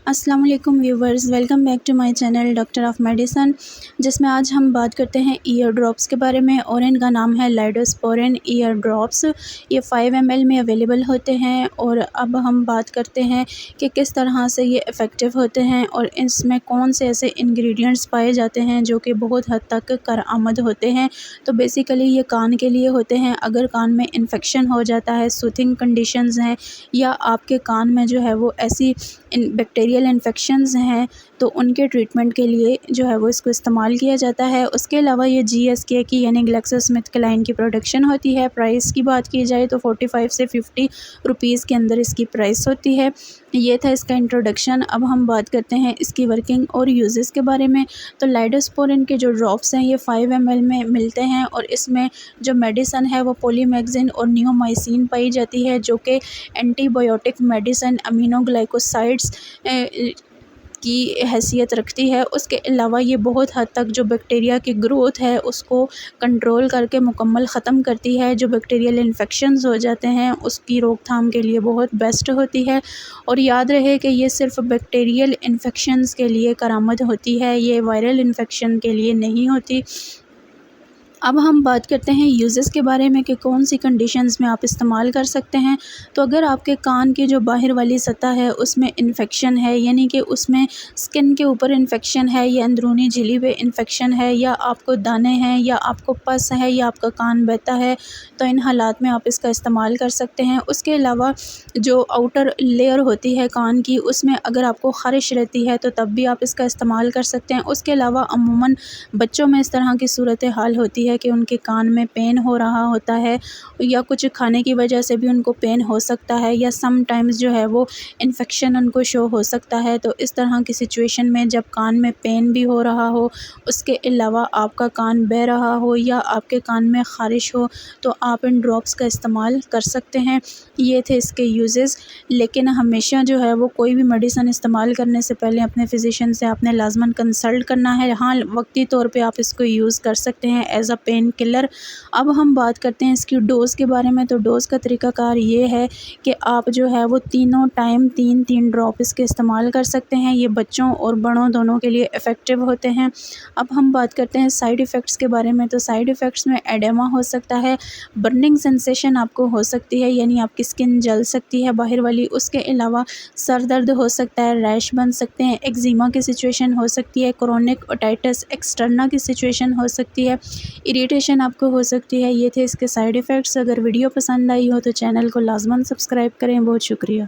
अस्सलाम वालेकुम viewers, welcome back to my channel doctor of medicine, जिसमें आज हम बात करते हैं ईयर ड्रॉप्स के बारे में। और इनका नाम है लाइडोस्पोरिन ईयर ड्रॉप्स। ये 5 ml में अवेलेबल होते हैं। और अब हम बात करते हैं कि किस तरह से ये इफ़ेक्टिव होते हैं और इसमें कौन से ऐसे इंग्रेडिएंट्स पाए जाते हैं जो कि बहुत हद तक कारआमद होते हैं। तो बेसिकली ये कान के लिए होते हैं। अगर कान में इन्फेक्शन हो जाता है, सूथिंग कंडीशंस हैं, या आपके कान में जो है वो ऐसी बैक्टीरियल इन्फेक्शंस हैं, तो उनके ट्रीटमेंट के लिए जो है वो इसको इस्तेमाल किया जाता है। उसके अलावा ये GSK की यानी ग्लेक्सोस्मिथक्लाइन की प्रोडक्शन होती है। प्राइस की बात की जाए तो 45 से 50 रुपीज़ के अंदर इसकी प्राइस होती है। ये था इसका इंट्रोडक्शन। अब हम बात करते हैं इसकी वर्किंग और यूजेस के बारे में। तो लाइडोस्पोरिन के जो ड्रॉप्स हैं ये 5 ml में मिलते हैं और इसमें जो मेडिसन है वो पॉलीमैगजीन और नियोमाइसिन पाई जाती है, जो कि एंटीबायोटिक मेडिसन अमीनोग्लाइकोसाइड्स की हैसियत रखती है। उसके अलावा ये बहुत हद तक जो बैक्टीरिया की ग्रोथ है उसको कंट्रोल करके मुकम्मल ख़त्म करती है। जो बैक्टीरियल इन्फेक्शंस हो जाते हैं उसकी रोकथाम के लिए बहुत बेस्ट होती है। और याद रहे कि ये सिर्फ बैक्टीरियल इन्फेक्शंस के लिए करामद होती है, ये वायरल इन्फेक्शन के लिए नहीं होती। अब हम बात करते हैं यूज़ेस के बारे में कि कौन सी कंडीशंस में आप इस्तेमाल कर सकते हैं। तो अगर आपके कान की जो बाहर वाली सतह है उसमें इन्फेक्शन है, यानी कि उसमें स्किन के ऊपर इन्फेक्शन है या अंदरूनी झिल्ली पे इन्फेक्शन है, या आपको दाने हैं, या आपको पस है, या आपका कान बहता है, तो इन हालात में आप इसका इस्तेमाल कर सकते हैं। उसके अलावा जो आउटर लेयर होती है कान की, उसमें अगर आपको ख़ारिश रहती है तो तब भी आप इसका इस्तेमाल कर सकते हैं। उसके अलावा अमूमन बच्चों में इस तरह की सूरत हाल होती है कि उनके कान में पेन हो रहा होता है, या कुछ खाने की वजह से भी उनको पेन हो सकता है, या सम टाइम्स जो है वो इन्फेक्शन उनको शो हो सकता है। तो इस तरह की सिचुएशन में जब कान में पेन भी हो रहा हो, उसके अलावा आपका कान बह रहा हो, या आपके कान में ख़ारिश हो, तो आप इन ड्रॉप्स का इस्तेमाल कर सकते हैं। ये थे इसके यूजेस। लेकिन हमेशा जो है वो कोई भी मेडिसिन इस्तेमाल करने से पहले अपने फिजिशियन से आपने लाजमन कंसल्ट करना है। हाँ, वक्ती तौर पे आप इसको यूज़ कर सकते हैं एज अ पेन किलर। अब हम बात करते हैं इसकी डोज़ के बारे में। तो डोज़ का तरीक़ाकार ये है कि आप जो है वो तीनों टाइम 3-3 ड्रॉप इसके इस्तेमाल कर सकते हैं। ये बच्चों और बड़ों दोनों के लिए इफ़ेक्टिव होते हैं। अब हम बात करते हैं साइड इफ़ेक्ट्स के बारे में। तो साइड इफ़ेक्ट्स में एडेमा हो सकता है, बर्निंग सेंसेशन आपको हो सकती है, यानी आपकी स्किन जल सकती है बाहर वाली। उसके अलावा सर दर्द हो सकता है, रैश बन सकते हैं, एक्जिमा की सिचुएशन हो सकती है, क्रोनिक ओटाइटिस एक्सटर्ना की सिचुएशन हो सकती है, इरिटेशन आपको हो सकती है। ये थे इसके साइड इफ़ेक्ट्स। अगर वीडियो पसंद आई हो तो चैनल को लाजमन सब्सक्राइब करें। बहुत शुक्रिया।